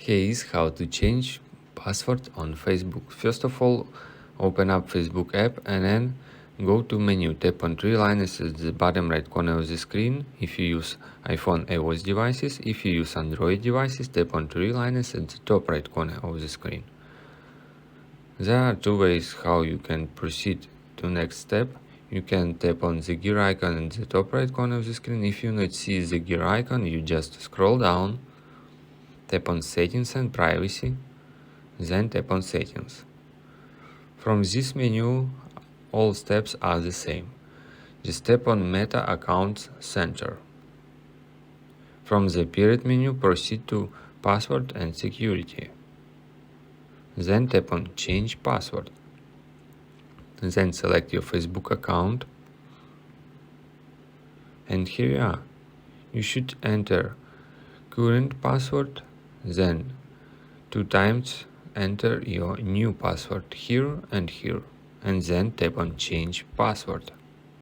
Here is how to change password on Facebook. First of all, open up Facebook app and then go to menu. Tap on three lines at the bottom right corner of the screen if you use iPhone iOS devices. If you use Android devices, tap on three lines at the top right corner of the screen. There are two ways how you can proceed to next step. You can tap on the gear icon in the top right corner of the screen. If you not see the gear icon, you just scroll down, tap on Settings and Privacy, then tap on Settings. From this menu, all steps are the same. Just tap on Meta Accounts Center. From the Period menu, proceed to Password and Security. Then tap on Change Password. Then select your Facebook account. And here you are. You should enter current password, then 2 times enter your new password here, and then tap on Change Password.